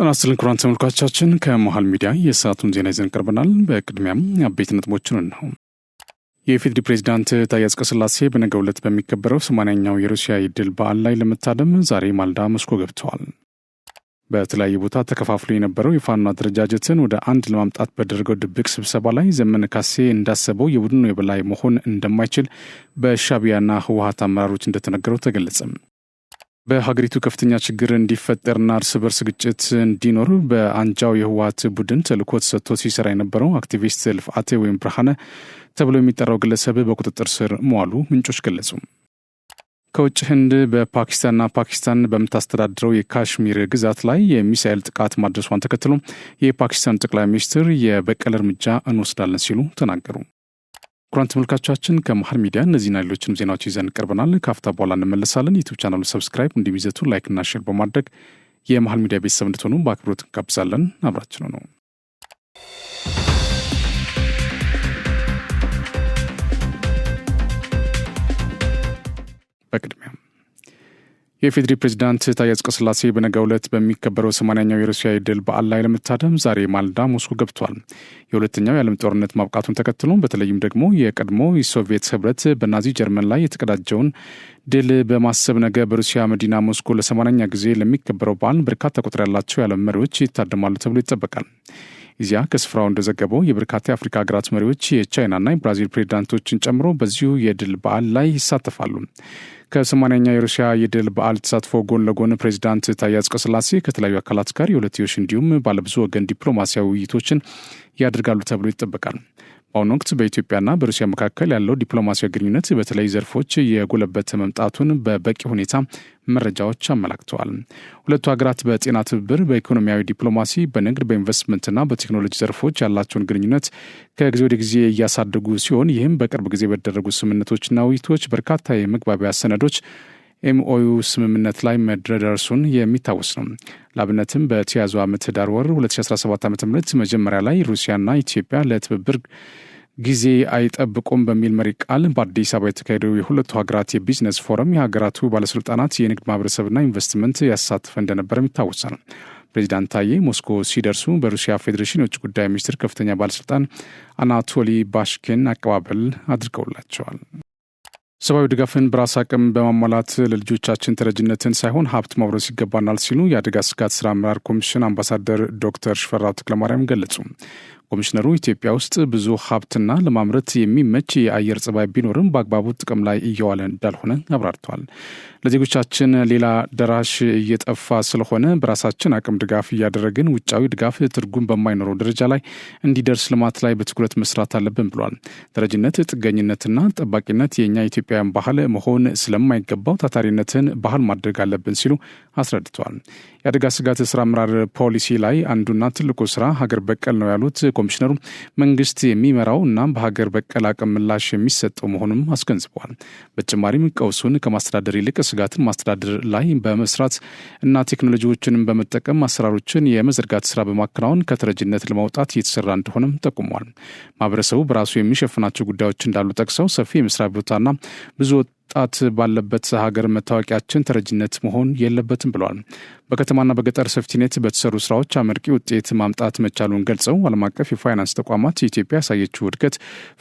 ጤናስልን ክቡራን ተመልካቾቻችን ከመሃል ሚዲያ የሰዓቱን ዜና ይዘን ቀርበናል። በቅድሚያም አበይት ነጥቦችን ነው። የኢፌዴሪ ፕሬዝዳንት ታዬ አጽቀሥላሴ በነገው ዕለት በሚከበረው 80ኛው የሩሲያ የድል በዓል ላይ ለመታደም ዛሬ ማልዳ ሞስኮ ገብተዋል። በተለያየ ቦታ ተከፋፍሎ የነበረው የፋኖ አደረጃጀትን ወደ አንድ ለማምጣት በደረገው ድብቅ ስብሰባ ላይ ዘመነ ካሴ እንዳሰበው የቡድኑ የበላይ መሆን እንደማይችል በሻዕቢያና ህወሓት አመራሮች እንደተነገረው ተገለጸ። በሀገሪቱ ከፍተኛ ችግር እንዲፈጠርና እርስ በርስ ግጭት እንዲኖር በአንጃው የህወሓት ቡድን ተልዕኮ ተሰጥቶ ሲሰራ የነበረው አክቲቪስት ልፍአቴ ወይም ብርሃነ ተብሎ የሚጠራው ግለሰብ በቁጥጥር ስር መዋሉ ምንጮች ገለጹ። ከውጭ ህንድ በፓኪስታንና ፓኪስታን በምታስተዳድረው የካሽሚር ግዛት ላይ የሚሳኤል ጥቃት ማድረሷን ተከትሎ የፓኪስታን ጠቅላይ ሚኒስትር የበቀል እርምጃ እንወስዳለን ሲሉ ተናገሩ። ኩራን ተመልካቾቻችን ከመሃል ሚዲያ እነዚህና ሌሎችንም ዜናዎች ይዘን ቀርበናል። ካፍታ በኋላ እንመለሳለን። ዩቲዩብ ቻናሉን ሰብስክራይብ እንዲሁም ይዘቱን ላይክና ሼር በማድረግ የመሃል ሚዲያ ቤተሰብ እንድትሆኑ በአክብሮት እንጋብዛለን። አብራችን ነው። በቅድሚያ የኢፌዴሪ ፕሬዝዳንት ታዬ አጽቀሥላሴ በነገው ዕለት በሚከበረው 80ኛው የሩሲያ የድል በዓል ላይ ለመታደም ዛሬ ማልዳ ሞስኮ ገብቷል። የሁለተኛው የዓለም ጦርነት ማብቃቱን ተከትሎ በተለይም ደግሞ የቀድሞ የሶቪየት ህብረት በናዚ ጀርመን ላይ የተቀዳጀውን ድል በማሰብ ነገ በሩሲያ መዲና ሞስኮ ለ80ኛ ጊዜ ለሚከበረው በዓል በርካታ ቁጥር ያላቸው የዓለም መሪዎች ይታደማሉ ተብሎ ይጠበቃል። እዚያ ከስፍራው እንደዘገበው የበርካታ የአፍሪካ ሀገራት መሪዎች የቻይናና የብራዚል ፕሬዝዳንቶችን ጨምሮ በዚሁ የድል በዓል ላይ ይሳተፋሉ። ከ80ኛ የሩሲያ የድል በዓል ተሳትፎ ጎን ለጎን ፕሬዝዳንት ታዬ አጽቀሥላሴ ከተለያዩ አካላት ጋር የሁለትዮሽ እንዲሁም ባለብዙ ወገን ዲፕሎማሲያዊ ውይይቶችን ያደርጋሉ ተብሎ ይጠበቃል። በአሁኑ ወቅት በኢትዮጵያና በሩሲያ መካከል ያለው ዲፕሎማሲያዊ ግንኙነት በተለይ ዘርፎች የጎለበተ መምጣቱን በበቂ ሁኔታ መረጃዎች አመላክተዋል። ሁለቱ ሀገራት በጤና ትብብር፣ በኢኮኖሚያዊ ዲፕሎማሲ፣ በንግድ፣ በኢንቨስትመንትና በቴክኖሎጂ ዘርፎች ያላቸውን ግንኙነት ከጊዜ ወደ ጊዜ እያሳደጉ ሲሆን ይህም በቅርብ ጊዜ በተደረጉ ስምምነቶችና ውይይቶች በርካታ የመግባቢያ ሰነዶች ኤምኦዩ ስምምነት ላይ መድረሱን የሚታወስ ነው። ለአብነትም በተያዘው ዓመት ህዳር ወር 2017 ዓ.ም መጀመሪያ ላይ ሩሲያና ኢትዮጵያ ለትብብር ጊዜ አይጠብቁም በሚል መሪ ቃል በአዲስ አበባ የተካሄደው የሁለቱ ሀገራት የቢዝነስ ፎረም የሀገራቱ ባለስልጣናት የንግድ ማህበረሰብና ኢንቨስትመንት ያሳተፈ እንደነበረም ይታወሳል። ፕሬዚዳንት ታዬ ሞስኮ ሲደርሱ በሩሲያ ፌዴሬሽን የውጭ ጉዳይ ሚኒስትር ከፍተኛ ባለስልጣን አናቶሊ ባሽኪን አቀባበል አድርገውላቸዋል። ሰብአዊ ድጋፍን በራስ አቅም በማሟላት ለልጆቻችን ተረጅነትን ሳይሆን ሀብት ማውረስ ይገባናል ሲሉ የአደጋ ስጋት ስራ አመራር ኮሚሽን አምባሳደር ዶክተር ሽፈራው ተክለማርያም ገለጹ። ኮሚሽነሩ ኢትዮጵያ ውስጥ ብዙ ሀብትና ለማምረት የሚመች የአየር ጸባይ ቢኖርም በአግባቡ ጥቅም ላይ እየዋለ እንዳልሆነ አብራርተዋል። ለዜጎቻችን ሌላ ደራሽ እየጠፋ ስለሆነ በራሳችን አቅም ድጋፍ እያደረግን ውጫዊ ድጋፍ ትርጉም በማይኖረው ደረጃ ላይ እንዲደርስ ልማት ላይ በትኩረት መስራት አለብን ብሏል። ተረጅነት፣ ጥገኝነትና ጠባቂነት የእኛ ኢትዮጵያውያን ባህል መሆን ስለማይገባው ታታሪነትን ባህል ማድረግ አለብን ሲሉ አስረድተዋል። የአደጋ ስጋት ስራ አመራር ፖሊሲ ላይ አንዱና ትልቁ ስራ ሀገር በቀል ነው ያሉት ኮሚሽነሩ መንግስት የሚመራው እና በሀገር በቀል አቅም ምላሽ የሚሰጠው መሆኑን አስገንዝበዋል። በተጨማሪም ቀውሱን ከማስተዳደር ይልቅ ስጋትን ማስተዳደር ላይ በመስራት እና ቴክኖሎጂዎችንም በመጠቀም አሰራሮችን የመዘርጋት ስራ በማከናወን ከተረጅነት ለማውጣት እየተሰራ እንደሆነም ጠቁመዋል። ማህበረሰቡ በራሱ የሚሸፍናቸው ጉዳዮች እንዳሉ ጠቅሰው ሰፊ የመስሪያ ቦታና ብዙ ወጣት ባለበት ሀገር መታወቂያችን ተረጅነት መሆን የለበትም ብለዋል። በከተማና በገጠር ሰፍቲኔት በተሰሩ ስራዎች አመርቂ ውጤት ማምጣት መቻሉን ገልጸው ዓለም አቀፍ የፋይናንስ ተቋማት የኢትዮጵያ ያሳየችው እድገት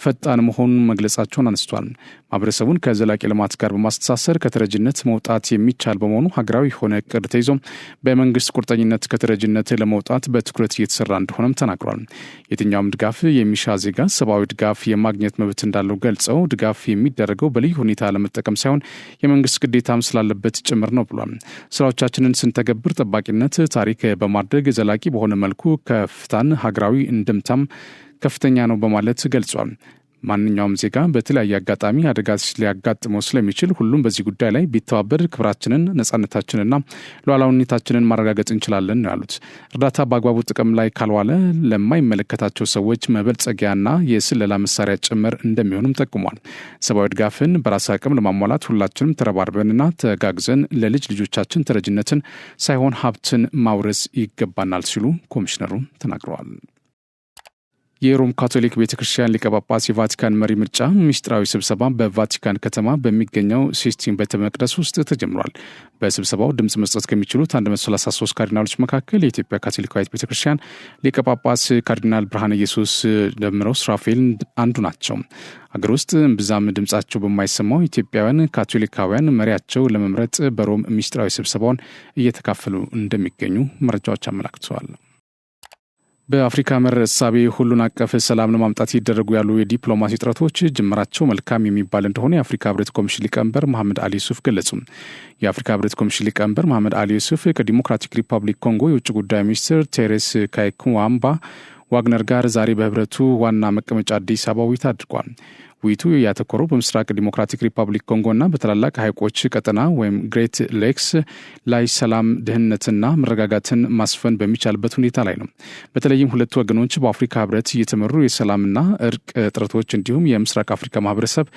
ፈጣን መሆኑን መግለጻቸውን አነስቷል። ማህበረሰቡን ከዘላቂ ልማት ጋር በማስተሳሰር ከተረጅነት መውጣት የሚቻል በመሆኑ ሀገራዊ የሆነ እቅድ ተይዞ በመንግስት ቁርጠኝነት ከተረጅነት ለመውጣት በትኩረት እየተሰራ እንደሆነም ተናግሯል። የትኛውም ድጋፍ የሚሻ ዜጋ ሰብአዊ ድጋፍ የማግኘት መብት እንዳለው ገልጸው ድጋፍ የሚደረገው በልዩ ሁኔታ ለመጠቀም ሳይሆን የመንግስት ግዴታም ስላለበት ጭምር ነው ብሏል። ስራዎቻችንን ስንተገብር ጠባቂነት ታሪክ በማድረግ ዘላቂ በሆነ መልኩ ከፍታን ሀገራዊ እንድምታም ከፍተኛ ነው በማለት ገልጿል። ማንኛውም ዜጋ በተለያየ አጋጣሚ አደጋ ሊያጋጥመው ስለሚችል ሁሉም በዚህ ጉዳይ ላይ ቢተባበር ክብራችንን፣ ነጻነታችንና ሉዓላዊነታችንን ማረጋገጥ እንችላለን ነው ያሉት። እርዳታ በአግባቡ ጥቅም ላይ ካልዋለ ለማይመለከታቸው ሰዎች መበልጸጊያና የስለላ መሳሪያ ጭምር እንደሚሆንም ጠቁሟል። ሰብአዊ ድጋፍን በራስ አቅም ለማሟላት ሁላችንም ተረባርበንና ተጋግዘን ለልጅ ልጆቻችን ተረጅነትን ሳይሆን ሀብትን ማውረስ ይገባናል ሲሉ ኮሚሽነሩ ተናግረዋል። የሮም ካቶሊክ ቤተክርስቲያን ሊቀ ጳጳስ የቫቲካን መሪ ምርጫ ሚስጥራዊ ስብሰባ በቫቲካን ከተማ በሚገኘው ሲስቲን ቤተ መቅደስ ውስጥ ተጀምሯል። በስብሰባው ድምጽ መስጠት ከሚችሉት 133 ካርዲናሎች መካከል የኢትዮጵያ ካቶሊካዊት ቤተክርስቲያን ሊቀ ጳጳስ ካርዲናል ብርሃነ ኢየሱስ ደምረው ስራፌል አንዱ ናቸው። አገር ውስጥ ብዛም ድምጻቸው በማይሰማው ኢትዮጵያውያን ካቶሊካውያን መሪያቸው ለመምረጥ በሮም ሚስጥራዊ ስብሰባውን እየተካፈሉ እንደሚገኙ መረጃዎች አመላክተዋል። በአፍሪካ መር እሳቤ ሁሉን አቀፍ ሰላም ለማምጣት ይደረጉ ያሉ የዲፕሎማሲ ጥረቶች ጅምራቸው መልካም የሚባል እንደሆነ የአፍሪካ ህብረት ኮሚሽን ሊቀመንበር መሐመድ አሊ ዩሱፍ ገለጹ። የአፍሪካ ህብረት ኮሚሽን ሊቀመንበር መሐመድ አሊ ዩሱፍ ከዲሞክራቲክ ሪፐብሊክ ኮንጎ የውጭ ጉዳይ ሚኒስትር ቴሬስ ካይኩዋምባ ዋግነር ጋር ዛሬ በህብረቱ ዋና መቀመጫ አዲስ አበባ ውይይት አድርጓል። ውይይቱ ያተኮረው በምስራቅ ዲሞክራቲክ ሪፐብሊክ ኮንጎና በተላላቅ ሐይቆች ቀጠና ወይም ግሬት ሌክስ ላይ ሰላም፣ ደህንነትና መረጋጋትን ማስፈን በሚቻልበት ሁኔታ ላይ ነው። በተለይም ሁለቱ ወገኖች በአፍሪካ ህብረት እየተመሩ የሰላምና እርቅ ጥረቶች እንዲሁም የምስራቅ አፍሪካ ማህበረሰብ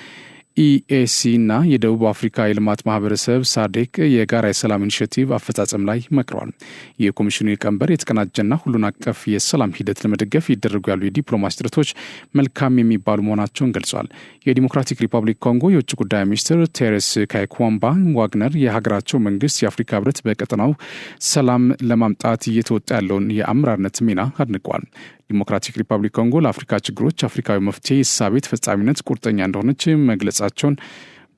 ኢኤሲ እና የደቡብ አፍሪካ የልማት ማህበረሰብ ሳዴክ የጋራ የሰላም ኢኒሼቲቭ አፈጻጸም ላይ መክረዋል። የኮሚሽኑ ሊቀመንበር የተቀናጀና ሁሉን አቀፍ የሰላም ሂደት ለመደገፍ ይደረጉ ያሉ የዲፕሎማሲ ጥረቶች መልካም የሚባሉ መሆናቸውን ገልጿል። የዲሞክራቲክ ሪፐብሊክ ኮንጎ የውጭ ጉዳይ ሚኒስትር ቴሬስ ካይኩዋምባ ዋግነር የሀገራቸው መንግስት የአፍሪካ ህብረት በቀጠናው ሰላም ለማምጣት እየተወጣ ያለውን የአመራርነት ሚና አድንቀዋል። ዲሞክራቲክ ሪፐብሊክ ኮንጎ ለአፍሪካ ችግሮች አፍሪካዊ መፍትሄ እሳቤ ተፈጻሚነት ቁርጠኛ እንደሆነች መግለጻቸውን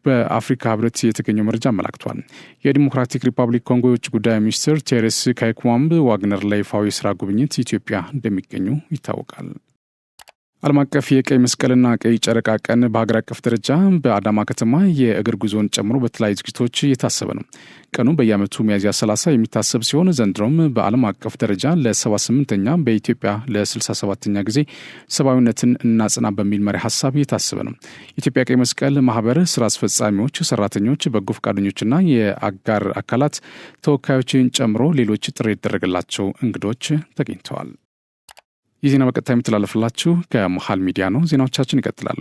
በአፍሪካ ህብረት የተገኘው መረጃ አመላክቷል። የዲሞክራቲክ ሪፐብሊክ ኮንጎ የውጭ ጉዳይ ሚኒስትር ቴሬስ ካይኩዋምባ ዋግነር ላይ ይፋዊ የስራ ጉብኝት ኢትዮጵያ እንደሚገኙ ይታወቃል። ዓለም አቀፍ የቀይ መስቀልና ቀይ ጨረቃ ቀን በሀገር አቀፍ ደረጃ በአዳማ ከተማ የእግር ጉዞን ጨምሮ በተለያዩ ዝግጅቶች እየታሰበ ነው። ቀኑ በየዓመቱ ሚያዝያ 30 የሚታሰብ ሲሆን ዘንድሮም በዓለም አቀፍ ደረጃ ለ78ኛ በኢትዮጵያ ለ67ኛ ጊዜ ሰብአዊነትን እናጽና በሚል መሪ ሀሳብ እየታሰበ ነው። የኢትዮጵያ ቀይ መስቀል ማህበር ስራ አስፈጻሚዎች፣ ሰራተኞች፣ በጎ ፈቃደኞችና የአጋር አካላት ተወካዮችን ጨምሮ ሌሎች ጥሪ የተደረገላቸው እንግዶች ተገኝተዋል። ይህ ዜና በቀጥታ የሚተላለፍላችሁ ከመሃል ሚዲያ ነው። ዜናዎቻችን ይቀጥላሉ።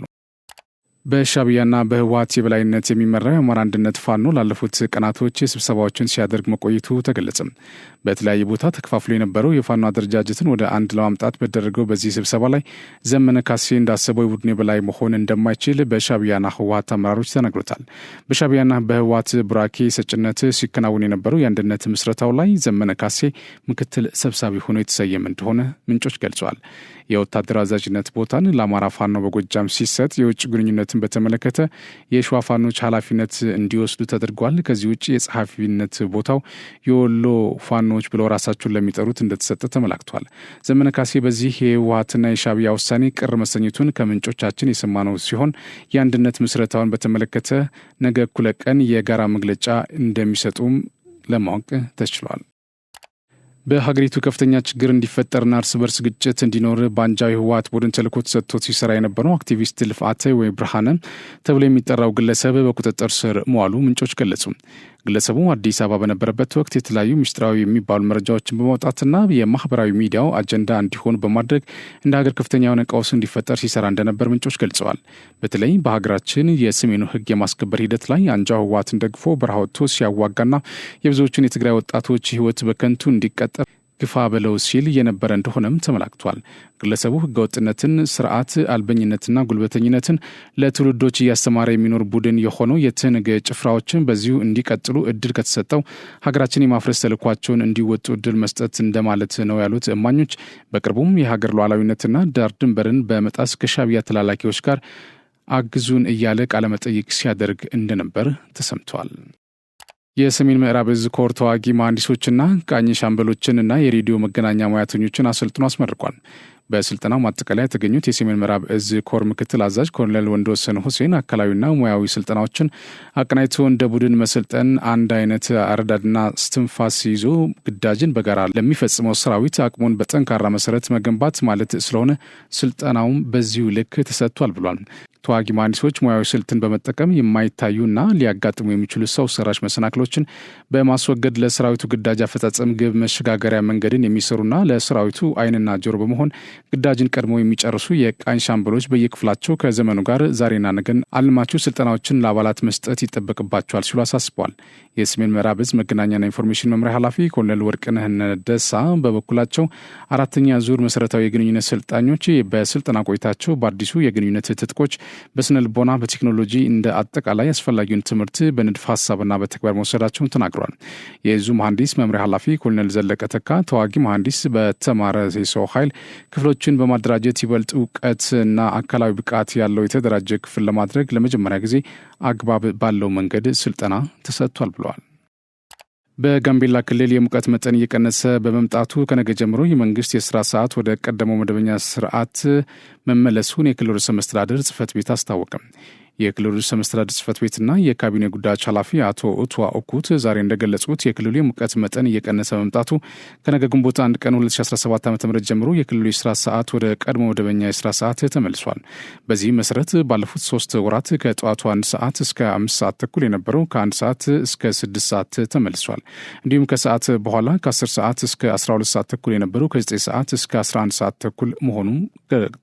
በሻዕቢያና በህወሓት የበላይነት የሚመራው የአማራ አንድነት ፋኖ ላለፉት ቀናቶች ስብሰባዎችን ሲያደርግ መቆየቱ ተገለጸ። በተለያየ ቦታ ተከፋፍሎ የነበረው የፋኖ አደረጃጀትን ወደ አንድ ለማምጣት በተደረገው በዚህ ስብሰባ ላይ ዘመነ ካሴ እንዳሰበው የቡድን በላይ መሆን እንደማይችል በሻዕቢያና ህወሓት አመራሮች ተነግሮታል። በሻዕቢያና በህወሓት ቡራኬ ሰጭነት ሲከናወን የነበረው የአንድነት ምስረታው ላይ ዘመነ ካሴ ምክትል ሰብሳቢ ሆኖ የተሰየመ እንደሆነ ምንጮች ገልጸዋል። የወታደር አዛዥነት ቦታን ለአማራ ፋኖ በጎጃም ሲሰጥ የውጭ ግንኙነትን በተመለከተ የሸዋ ፋኖች ኃላፊነት እንዲወስዱ ተደርጓል። ከዚህ ውጭ የጸሐፊነት ቦታው የወሎ ፋኖች ብለው ራሳቸውን ለሚጠሩት እንደተሰጠ ተመላክቷል። ዘመነ ካሴ በዚህ የህወሓትና የሻዕቢያ ውሳኔ ቅር መሰኘቱን ከምንጮቻችን የሰማነው ሲሆን የአንድነት ምስረታውን በተመለከተ ነገ እኩለ ቀን የጋራ መግለጫ እንደሚሰጡም ለማወቅ ተችሏል። በሀገሪቱ ከፍተኛ ችግር እንዲፈጠርና እርስ በርስ ግጭት እንዲኖር በአንጃው የህወሓት ቡድን ተልዕኮ ተሰጥቶት ሲሰራ የነበረው አክቲቪስት ልፍዓተ ወይ ብርሃነ ተብሎ የሚጠራው ግለሰብ በቁጥጥር ስር መዋሉ ምንጮች ገለጹ። ግለሰቡ አዲስ አበባ በነበረበት ወቅት የተለያዩ ምስጢራዊ የሚባሉ መረጃዎችን በማውጣትና የማህበራዊ ሚዲያው አጀንዳ እንዲሆን በማድረግ እንደ ሀገር ከፍተኛ የሆነ ቀውስ እንዲፈጠር ሲሰራ እንደነበር ምንጮች ገልጸዋል። በተለይ በሀገራችን የሰሜኑ ህግ የማስከበር ሂደት ላይ አንጃው ህወሓትን ደግፎ በረሃ ወጥቶ ሲያዋጋና የብዙዎችን የትግራይ ወጣቶች ህይወት በከንቱ እንዲቀጠል ግፋ በለው ሲል የነበረ እንደሆነም ተመላክቷል። ግለሰቡ ህገወጥነትን፣ ስርዓት አልበኝነትና ጉልበተኝነትን ለትውልዶች እያስተማረ የሚኖር ቡድን የሆነው የትንግ ጭፍራዎችን በዚሁ እንዲቀጥሉ እድል ከተሰጠው ሀገራችን የማፍረስ ተልዕኳቸውን እንዲወጡ እድል መስጠት እንደማለት ነው ያሉት እማኞች በቅርቡም የሀገር ሉዓላዊነትና ዳር ድንበርን በመጣስ ከሻዕቢያ ተላላኪዎች ጋር አግዙን እያለ ቃለመጠይቅ ሲያደርግ እንደነበር ተሰምቷል። የሰሜን ምዕራብ እዝ ኮር ተዋጊ መሐንዲሶችና ቃኝ ሻምበሎችንና የሬዲዮ መገናኛ ሙያተኞችን አሰልጥኖ አስመርቋል። በስልጠናው ማጠቃለያ የተገኙት የሰሜን ምዕራብ እዝ ኮር ምክትል አዛዥ ኮሎኔል ወንድወሰን ሁሴን አካላዊና ሙያዊ ስልጠናዎችን አቀናጅቶ እንደ ቡድን መሰልጠን አንድ አይነት አረዳድና ስትንፋስ ይዞ ግዳጅን በጋራ ለሚፈጽመው ሰራዊት አቅሙን በጠንካራ መሰረት መገንባት ማለት ስለሆነ ስልጠናውም በዚሁ ልክ ተሰጥቷል ብሏል። ተዋጊ መሐንዲሶች ሙያዊ ስልትን በመጠቀም የማይታዩና ሊያጋጥሙ የሚችሉ ሰው ሰራሽ መሰናክሎችን በማስወገድ ለሰራዊቱ ግዳጅ አፈጻጸም ግብ መሸጋገሪያ መንገድን የሚሰሩና ለሰራዊቱ ዓይንና ጆሮ በመሆን ግዳጅን ቀድመው የሚጨርሱ የቃኝ ሻምበሎች በየክፍላቸው ከዘመኑ ጋር ዛሬና ነገን አልማችሁ ስልጠናዎችን ለአባላት መስጠት ይጠበቅባቸዋል ሲሉ አሳስበዋል። የሰሜን ምዕራብ ዕዝ መገናኛና ኢንፎርሜሽን መምሪያ ኃላፊ ኮሎኔል ወርቅነህ ደሳ በበኩላቸው አራተኛ ዙር መሰረታዊ የግንኙነት ሰልጣኞች በስልጠና ቆይታቸው በአዲሱ የግንኙነት ትጥቆች በስነ ልቦና፣ በቴክኖሎጂ እንደ አጠቃላይ አስፈላጊውን ትምህርት በንድፍ ሀሳብና በተግባር መውሰዳቸውን ተናግረዋል። የዕዙ መሐንዲስ መምሪያ ኃላፊ ኮሎኔል ዘለቀ ተካ ተዋጊ መሐንዲስ በተማረ የሰው ኃይል ክፍሎችን በማደራጀት ይበልጥ እውቀትና አካላዊ ብቃት ያለው የተደራጀ ክፍል ለማድረግ ለመጀመሪያ ጊዜ አግባብ ባለው መንገድ ስልጠና ተሰጥቷል ብለዋል። በጋምቤላ ክልል የሙቀት መጠን እየቀነሰ በመምጣቱ ከነገ ጀምሮ የመንግስት የስራ ሰዓት ወደ ቀደመው መደበኛ ስርዓት መመለሱን የክልሉ ርዕሰ መስተዳድር ጽሕፈት ቤት አስታወቀ። የክልሉ ርዕሰ መስተዳድር ጽሕፈት ቤትና የካቢኔ ጉዳዮች ኃላፊ አቶ ኡቱዋ ኦኩት ዛሬ እንደገለጹት የክልሉ የሙቀት መጠን እየቀነሰ መምጣቱ ከነገ ግንቦት 1 ቀን 2017 ዓ.ም ጀምሮ የክልሉ የስራ ሰዓት ወደ ቀድሞ መደበኛ የስራ ሰዓት ተመልሷል። በዚህ መሰረት ባለፉት 3 ወራት ከጠዋቱ 1 ሰዓት እስከ 5 ሰዓት ተኩል የነበረው ከ1 ሰዓት እስከ 6 ሰዓት ተመልሷል። እንዲሁም ከሰዓት በኋላ ከ10 ሰዓት እስከ 12 ሰዓት ተኩል የነበረው ከ9 ሰዓት እስከ 11 ሰዓት ተኩል መሆኑ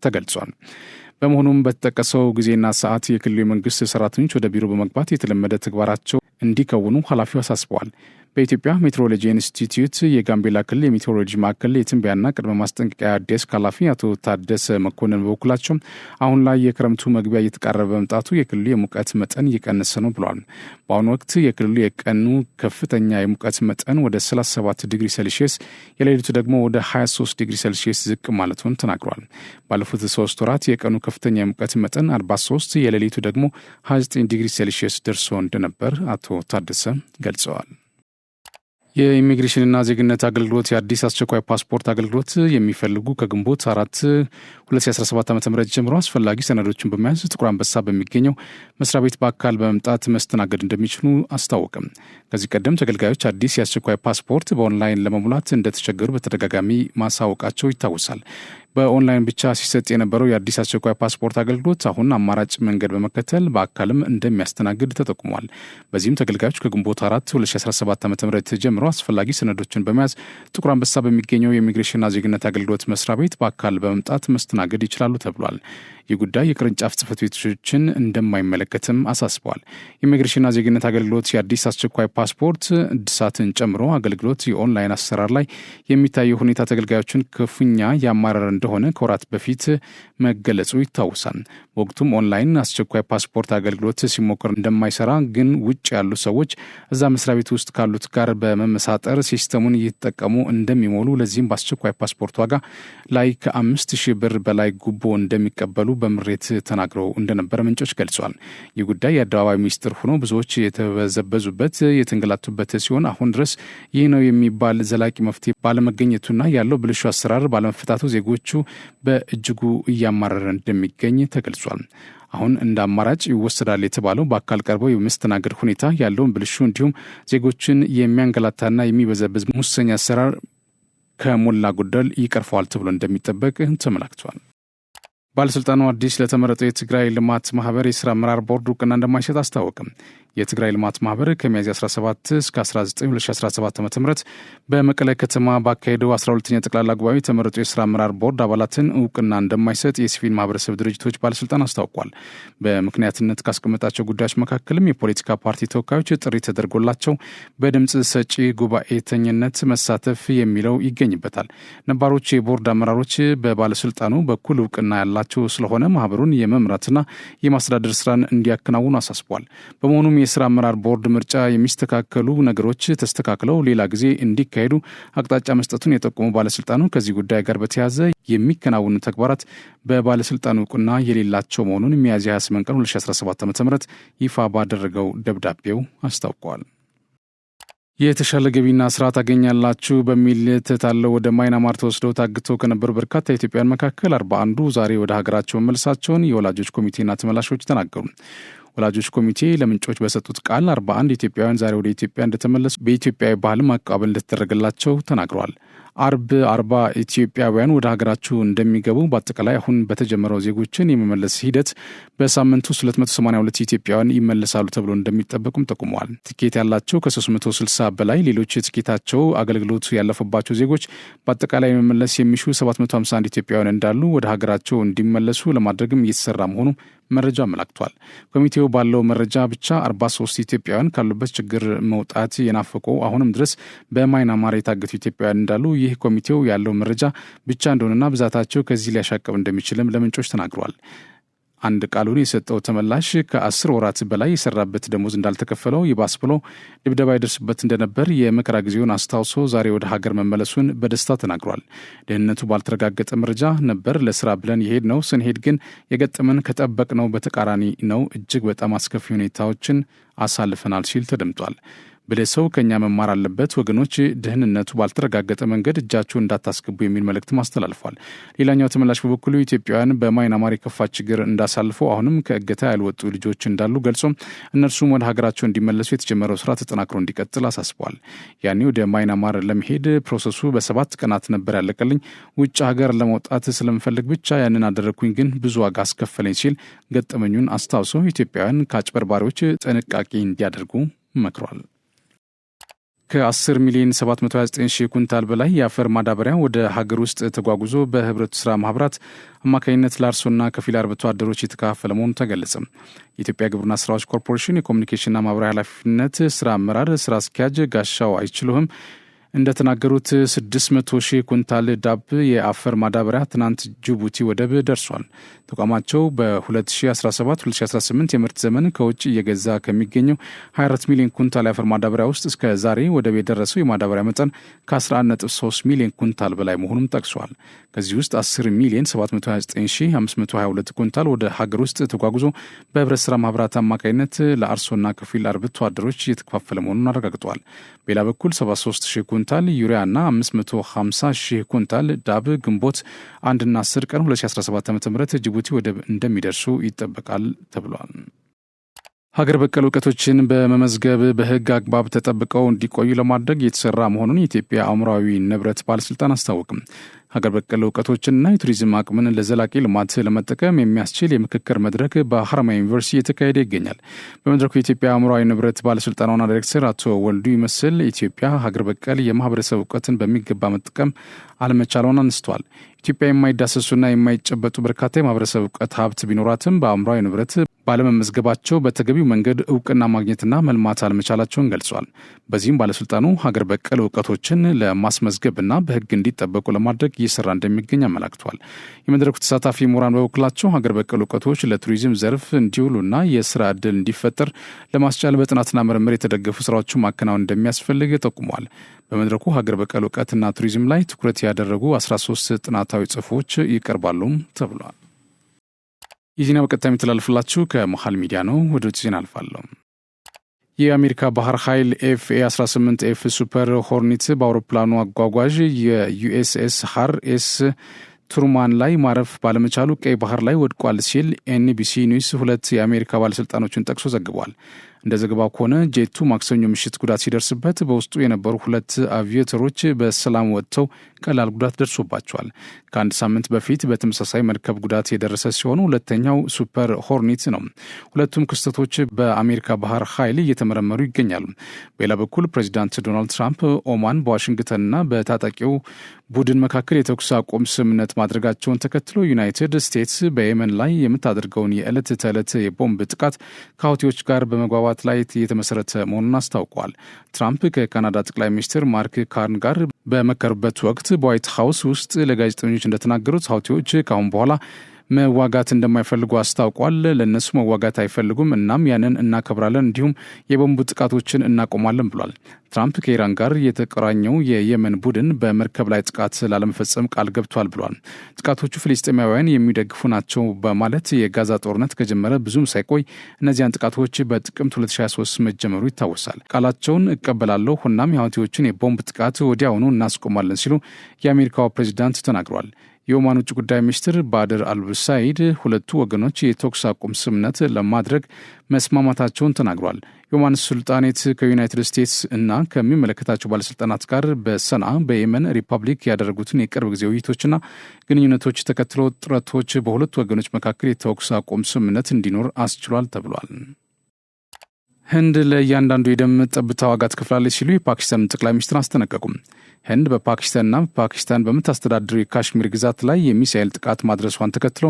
ተገልጿል። በመሆኑም በተጠቀሰው ጊዜና ሰዓት የክልሉ የመንግስት ሰራተኞች ወደ ቢሮ በመግባት የተለመደ ተግባራቸው እንዲከውኑ ኃላፊው አሳስበዋል። በኢትዮጵያ ሜትሮሎጂ ኢንስቲትዩት የጋምቤላ ክልል የሜትሮሎጂ ማዕከል የትንበያና ቅድመ ማስጠንቀቂያ ዴስክ ኃላፊ አቶ ታደሰ መኮንን በበኩላቸው አሁን ላይ የክረምቱ መግቢያ እየተቃረበ በመምጣቱ የክልሉ የሙቀት መጠን እየቀነሰ ነው ብለዋል። በአሁኑ ወቅት የክልሉ የቀኑ ከፍተኛ የሙቀት መጠን ወደ 37 ዲግሪ ሴልሺየስ፣ የሌሊቱ ደግሞ ወደ 23 ዲግሪ ሴልሺየስ ዝቅ ማለቱን ተናግረዋል። ባለፉት 3 ወራት የቀኑ ከፍተኛ የሙቀት መጠን 43፣ የሌሊቱ ደግሞ 29 ዲግሪ ሴልሺየስ ደርሶ እንደነበር አቶ ታደሰ ገልጸዋል። የኢሚግሬሽንና ዜግነት አገልግሎት የአዲስ አስቸኳይ ፓስፖርት አገልግሎት የሚፈልጉ ከግንቦት 4 2017 ዓ.ም ጀምሮ አስፈላጊ ሰነዶችን በመያዝ ጥቁር አንበሳ በሚገኘው መስሪያ ቤት በአካል በመምጣት መስተናገድ እንደሚችሉ አስታወቀም። ከዚህ ቀደም ተገልጋዮች አዲስ የአስቸኳይ ፓስፖርት በኦንላይን ለመሙላት እንደተቸገሩ በተደጋጋሚ ማሳወቃቸው ይታወሳል። በኦንላይን ብቻ ሲሰጥ የነበረው የአዲስ አስቸኳይ ፓስፖርት አገልግሎት አሁን አማራጭ መንገድ በመከተል በአካልም እንደሚያስተናግድ ተጠቁሟል። በዚህም ተገልጋዮች ከግንቦት 4 2017 ዓ.ም ጀምሮ አስፈላጊ ሰነዶችን በመያዝ ጥቁር አንበሳ በሚገኘው የኢሚግሬሽንና ዜግነት አገልግሎት መስሪያ ቤት በአካል በመምጣት መስተናገድ ይችላሉ ተብሏል። ይህ ጉዳይ የቅርንጫፍ ጽሕፈት ቤቶችን እንደማይመለከትም አሳስበዋል። የኢሚግሬሽንና ዜግነት አገልግሎት የአዲስ አስቸኳይ ፓስፖርት እድሳትን ጨምሮ አገልግሎት የኦንላይን አሰራር ላይ የሚታየው ሁኔታ ተገልጋዮችን ክፉኛ ያማረረ እንደሆነ ከወራት በፊት መገለጹ ይታወሳል። በወቅቱም ኦንላይን አስቸኳይ ፓስፖርት አገልግሎት ሲሞክር እንደማይሰራ ግን ውጭ ያሉ ሰዎች እዛ መስሪያ ቤት ውስጥ ካሉት ጋር በመመሳጠር ሲስተሙን እየተጠቀሙ እንደሚሞሉ፣ ለዚህም በአስቸኳይ ፓስፖርት ዋጋ ላይ ከ5,000 ብር በላይ ጉቦ እንደሚቀበሉ በምሬት ተናግረው እንደነበረ ምንጮች ገልጿል። ይህ ጉዳይ የአደባባይ ሚስጥር ሆኖ ብዙዎች የተበዘበዙበት የተንገላቱበት ሲሆን አሁን ድረስ ይህ ነው የሚባል ዘላቂ መፍትሄ ባለመገኘቱና ያለው ብልሹ አሰራር ባለመፈታቱ ዜጎቹ በእጅጉ እያማረረ እንደሚገኝ ተገልጿል። አሁን እንደ አማራጭ ይወሰዳል የተባለው በአካል ቀርበው የመስተናገድ ሁኔታ ያለውን ብልሹ እንዲሁም ዜጎችን የሚያንገላታና የሚበዘብዝ ሙሰኛ አሰራር ከሞላ ጎደል ይቀርፈዋል ተብሎ እንደሚጠበቅ ተመላክቷል። ባለስልጣኑ አዲስ ለተመረጠው የትግራይ ልማት ማህበር የስራ አመራር ቦርድ እውቅና እንደማይሰጥ አስታወቀም። የትግራይ ልማት ማህበር ከሚያዝያ 17 እስከ 19 2017 ዓ.ም በመቀለ ከተማ ባካሄደው 12ኛ ጠቅላላ ጉባኤ የተመረጡ የስራ አመራር ቦርድ አባላትን እውቅና እንደማይሰጥ የሲቪል ማህበረሰብ ድርጅቶች ባለስልጣን አስታውቋል። በምክንያትነት ካስቀመጣቸው ጉዳዮች መካከልም የፖለቲካ ፓርቲ ተወካዮች ጥሪ ተደርጎላቸው በድምፅ ሰጪ ጉባኤተኝነት መሳተፍ የሚለው ይገኝበታል። ነባሮች የቦርድ አመራሮች በባለስልጣኑ በኩል እውቅና ያላቸው ስለሆነ ማህበሩን የመምራትና የማስተዳደር ስራን እንዲያከናውኑ አሳስቧል። በመሆኑም የስራ አመራር ቦርድ ምርጫ የሚስተካከሉ ነገሮች ተስተካክለው ሌላ ጊዜ እንዲካሄዱ አቅጣጫ መስጠቱን የጠቆሙ ባለስልጣኑ ከዚህ ጉዳይ ጋር በተያያዘ የሚከናወኑ ተግባራት በባለስልጣኑ እውቅና የሌላቸው መሆኑን ሚያዝያ 28 ቀን 2017 ዓ.ም ይፋ ባደረገው ደብዳቤው አስታውቋል። የተሻለ ገቢና ስራ ታገኛላችሁ በሚል ተታለው ወደ ማይናማር ተወስደው ታግተው ከነበሩ በርካታ ኢትዮጵያውያን መካከል 41ዱ ዛሬ ወደ ሀገራቸው መመለሳቸውን የወላጆች ኮሚቴና ተመላሾች ተናገሩ። ወላጆች ኮሚቴ ለምንጮች በሰጡት ቃል 41 ኢትዮጵያውያን ዛሬ ወደ ኢትዮጵያ እንደተመለሱ በኢትዮጵያዊ ባህልም አቀባበል እንደተደረገላቸው ተናግረዋል። አርብ 40 ኢትዮጵያውያን ወደ ሀገራቸው እንደሚገቡ በአጠቃላይ አሁን በተጀመረው ዜጎችን የመመለስ ሂደት በሳምንቱ 282 ኢትዮጵያውያን ይመለሳሉ ተብሎ እንደሚጠበቁም ጠቁመዋል። ትኬት ያላቸው ከ360 በላይ ሌሎች ትኬታቸው አገልግሎት ያለፈባቸው ዜጎች በአጠቃላይ መመለስ የሚሹ 751 ኢትዮጵያውያን እንዳሉ ወደ ሀገራቸው እንዲመለሱ ለማድረግም እየተሰራ መሆኑ መረጃ አመላክቷል። ኮሚቴው ባለው መረጃ ብቻ 43 ኢትዮጵያውያን ካሉበት ችግር መውጣት የናፈቁ አሁንም ድረስ በማይናማር የታገቱ ኢትዮጵያውያን እንዳሉ ይህ ኮሚቴው ያለው መረጃ ብቻ እንደሆነና ብዛታቸው ከዚህ ሊያሻቅብ እንደሚችልም ለምንጮች ተናግረዋል። አንድ ቃሉን የሰጠው ተመላሽ ከ10 ወራት በላይ የሰራበት ደሞዝ እንዳልተከፈለው ይባስ ብሎ ድብደባ ይደርስበት እንደነበር የመከራ ጊዜውን አስታውሶ ዛሬ ወደ ሀገር መመለሱን በደስታ ተናግሯል። ደህንነቱ ባልተረጋገጠ መረጃ ነበር ለስራ ብለን የሄድ ነው። ስንሄድ ግን የገጠመን ከጠበቅነው በተቃራኒ ነው። እጅግ በጣም አስከፊ ሁኔታዎችን አሳልፈናል ሲል ተደምጧል። ብልህ ሰው ከኛ መማር አለበት። ወገኖች ደህንነቱ ባልተረጋገጠ መንገድ እጃችሁ እንዳታስገቡ የሚል መልእክትም አስተላልፏል። ሌላኛው ተመላሽ በበኩሉ ኢትዮጵያውያን በማይናማር የከፋ ችግር እንዳሳልፉ አሁንም ከእገታ ያልወጡ ልጆች እንዳሉ ገልጾም እነርሱም ወደ ሀገራቸው እንዲመለሱ የተጀመረው ስራ ተጠናክሮ እንዲቀጥል አሳስቧል። ያኔ ወደ ማይናማር ለመሄድ ፕሮሰሱ በ7 ቀናት ነበር ያለቀልኝ። ውጭ ሀገር ለመውጣት ስለምፈልግ ብቻ ያንን አደረግኩኝ፣ ግን ብዙ ዋጋ አስከፈለኝ ሲል ገጠመኙን አስታውሶ ኢትዮጵያውያን ከአጭበርባሪዎች ጥንቃቄ እንዲያደርጉ መክሯል። ከ10 ሚሊዮን 729 ሺህ ኩንታል በላይ የአፈር ማዳበሪያ ወደ ሀገር ውስጥ ተጓጉዞ በህብረቱ ስራ ማህበራት አማካኝነት ለአርሶና ከፊል አርብቶ አደሮች የተከፋፈለ መሆኑ ተገለጸ። የኢትዮጵያ ግብርና ስራዎች ኮርፖሬሽን የኮሚኒኬሽንና ማህበራዊ ኃላፊነት ስራ አመራር ስራ አስኪያጅ ጋሻው አይችሉህም እንደተናገሩት 600 ሺህ ኩንታል ዳብ የአፈር ማዳበሪያ ትናንት ጅቡቲ ወደብ ደርሷል። ተቋማቸው በ2017-2018 የምርት ዘመን ከውጭ እየገዛ ከሚገኘው 24 ሚሊዮን ኩንታል የአፈር ማዳበሪያ ውስጥ እስከ ዛሬ ወደብ የደረሰው የማዳበሪያ መጠን ከ11.3 ሚሊዮን ኩንታል በላይ መሆኑም ጠቅሷል። ከዚህ ውስጥ 10 ሚሊዮን 729,522 ኩንታል ወደ ሀገር ውስጥ ተጓጉዞ በህብረት ስራ ማህበራት አማካኝነት ለአርሶና ከፊል አርብቶ አደሮች እየተከፋፈለ መሆኑን አረጋግጠዋል። በሌላ በኩል 73 ሺህ ኩንታል ዩሪያና 550 ሺህ ኩንታል ዳብ ግንቦት 1ና 10 ቀን 2017 ዓ.ም ጅቡቲ ወደብ እንደሚደርሱ ይጠበቃል ተብሏል። ሀገር በቀል እውቀቶችን በመመዝገብ በህግ አግባብ ተጠብቀው እንዲቆዩ ለማድረግ የተሰራ መሆኑን የኢትዮጵያ አእምሯዊ ንብረት ባለስልጣን አስታወቅም። ሀገር በቀል እውቀቶችንና የቱሪዝም አቅምን ለዘላቂ ልማት ለመጠቀም የሚያስችል የምክክር መድረክ በሀረማያ ዩኒቨርሲቲ የተካሄደ ይገኛል። በመድረኩ የኢትዮጵያ አእምሯዊ ንብረት ባለስልጣን ዋና ዳይሬክተር አቶ ወልዱ ይመስል ኢትዮጵያ ሀገር በቀል የማህበረሰብ እውቀትን በሚገባ መጠቀም አለመቻሏን አንስተዋል። ኢትዮጵያ የማይዳሰሱና የማይጨበጡ በርካታ የማህበረሰብ እውቀት ሀብት ቢኖራትም በአእምሯዊ ንብረት ባለመመዝገባቸው በተገቢው መንገድ እውቅና ማግኘትና መልማት አለመቻላቸውን ገልጿል። በዚህም ባለስልጣኑ ሀገር በቀል እውቀቶችን ለማስመዝገብና በህግ እንዲጠበቁ ለማድረግ እየሰራ እንደሚገኝ አመላክቷል። የመድረኩ ተሳታፊ ምሁራን በበኩላቸው ሀገር በቀል እውቀቶች ለቱሪዝም ዘርፍ እንዲውሉና የስራ ዕድል እንዲፈጠር ለማስቻል በጥናትና ምርምር የተደገፉ ስራዎችን ማከናወን እንደሚያስፈልግ ጠቁሟል። በመድረኩ ሀገር በቀል እውቀትና ቱሪዝም ላይ ትኩረት ያደረጉ 13 ጥናታዊ ጽሑፎች ይቀርባሉም ተብሏል። ይህ ዜና በቀጥታ የሚተላለፍላችሁ ከመሃል ሚዲያ ነው። ወደ ውጭ ዜና አልፋለሁ። የአሜሪካ ባህር ኃይል ኤፍ-18ኤፍ ሱፐር ሆርኒት በአውሮፕላኑ አጓጓዥ የዩኤስኤስ ሃር ኤስ ቱሩማን ላይ ማረፍ ባለመቻሉ ቀይ ባህር ላይ ወድቋል ሲል ኤንቢሲ ኒውስ 2 የአሜሪካ ባለስልጣኖችን ጠቅሶ ዘግቧል። እንደ ዘገባው ከሆነ ጄቱ ማክሰኞ ምሽት ጉዳት ሲደርስበት በውስጡ የነበሩ 2 አቪዬተሮች በሰላም ወጥተው ቀላል ጉዳት ደርሶባቸዋል። ከአንድ ሳምንት በፊት በተመሳሳይ መርከብ ጉዳት የደረሰ ሲሆኑ ሁለተኛው ሱፐር ሆርኒት ነው። ሁለቱም ክስተቶች በአሜሪካ ባህር ኃይል እየተመረመሩ ይገኛሉ። በሌላ በኩል ፕሬዚዳንት ዶናልድ ትራምፕ ኦማን በዋሽንግተንና በታጣቂው ቡድን መካከል የተኩስ አቁም ስምምነት ማድረጋቸውን ተከትሎ ዩናይትድ ስቴትስ በየመን ላይ የምታደርገውን የዕለት ተዕለት የቦምብ ጥቃት ከሁቲዎች ጋር በመግባባት ላይ የተመሰረተ መሆኑን አስታውቋል። ትራምፕ ከካናዳ ጠቅላይ ሚኒስትር ማርክ ካርን ጋር በመከሩበት ወቅት በዋይት ሀውስ ውስጥ ለጋዜጠኞች እንደተናገሩት ሁቲዎች ከአሁን በኋላ መዋጋት እንደማይፈልጉ አስታውቋል። ለእነሱ መዋጋት አይፈልጉም፣ እናም ያንን እናከብራለን፣ እንዲሁም የቦምብ ጥቃቶችን እናቆማለን ብሏል። ትራምፕ ከኢራን ጋር የተቆራኘው የየመን ቡድን በመርከብ ላይ ጥቃት ላለመፈጸም ቃል ገብቷል ብሏል። ጥቃቶቹ ፍልስጤማውያን የሚደግፉ ናቸው በማለት የጋዛ ጦርነት ከጀመረ ብዙም ሳይቆይ እነዚያን ጥቃቶች በጥቅምት 2023 መጀመሩ ይታወሳል። ቃላቸውን እቀበላለሁ፣ እናም የሁቲዎችን የቦምብ ጥቃት ወዲያውኑ እናስቆማለን ሲሉ የአሜሪካው ፕሬዚዳንት ተናግሯል። የኦማን ውጭ ጉዳይ ሚኒስትር ባድር አልቡሳይድ ሁለቱ ወገኖች የተኩስ አቁም ስምምነት ለማድረግ መስማማታቸውን ተናግሯል። የኦማን ሱልጣኔት ከዩናይትድ ስቴትስ እና ከሚመለከታቸው ባለስልጣናት ጋር በሰንዓ በየመን ሪፐብሊክ ያደረጉትን የቅርብ ጊዜ ውይይቶችና ግንኙነቶች ተከትሎ ጥረቶች በሁለቱ ወገኖች መካከል የተኩስ አቁም ስምምነት እንዲኖር አስችሏል ተብሏል። ህንድ ለእያንዳንዱ የደም ጠብታ ዋጋ ትከፍላለች ሲሉ የፓኪስታን ጠቅላይ ሚኒስትር አስጠነቀቁም። ህንድ በፓኪስታንና ፓኪስታን በምታስተዳድረው የካሽሚር ግዛት ላይ የሚሳኤል ጥቃት ማድረሷን ተከትሎ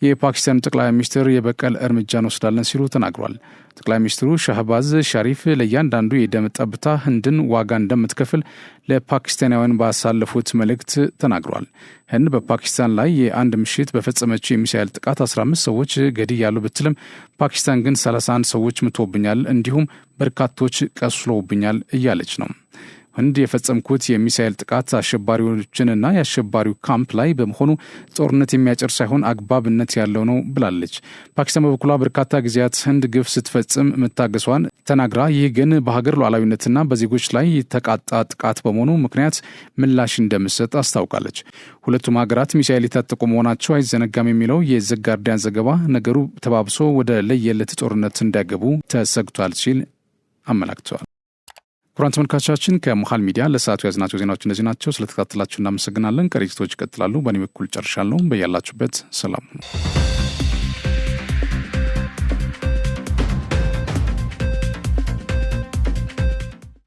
የፓኪስታን ጠቅላይ ሚኒስትር የበቀል እርምጃ እንወስዳለን ሲሉ ተናግሯል። ጠቅላይ ሚኒስትሩ ሻህባዝ ሻሪፍ ለእያንዳንዱ የደም ጠብታ ህንድን ዋጋ እንደምትከፍል ለፓኪስታናውያን ባሳለፉት መልእክት ተናግሯል። ህንድ በፓኪስታን ላይ የአንድ ምሽት በፈጸመችው የሚሳኤል ጥቃት 15 ሰዎች ገድያለሁ ብትልም ፓኪስታን ግን 31 ሰዎች ምቶብኛል፣ እንዲሁም በርካቶች ቆስለውብኛል እያለች ነው። ህንድ የፈጸምኩት የሚሳኤል ጥቃት አሸባሪዎችንና የአሸባሪው ካምፕ ላይ በመሆኑ ጦርነት የሚያጭር ሳይሆን አግባብነት ያለው ነው ብላለች። ፓኪስታን በበኩሏ በርካታ ጊዜያት ህንድ ግፍ ስትፈጽም መታገሷን ተናግራ ይህ ግን በሀገር ሉዓላዊነትና በዜጎች ላይ የተቃጣ ጥቃት በመሆኑ ምክንያት ምላሽ እንደምትሰጥ አስታውቃለች። ሁለቱም ሀገራት ሚሳኤል የታጠቁ መሆናቸው አይዘነጋም የሚለው የዘ ጋርዲያን ዘገባ ነገሩ ተባብሶ ወደ ለየለት ጦርነት እንዳይገቡ ተሰግቷል ሲል አመላክተዋል። ክቡራን ተመልካቾቻችን ከመሃል ሚዲያ ለሰዓቱ ያዝናቸው ዜናዎች እነዚህ ናቸው። ስለተከታተላችሁ እናመሰግናለን። ቀሪ ዝግጅቶች ይቀጥላሉ። በእኔ በኩል ጨርሻለሁ። በያላችሁበት ሰላም ሁኑ።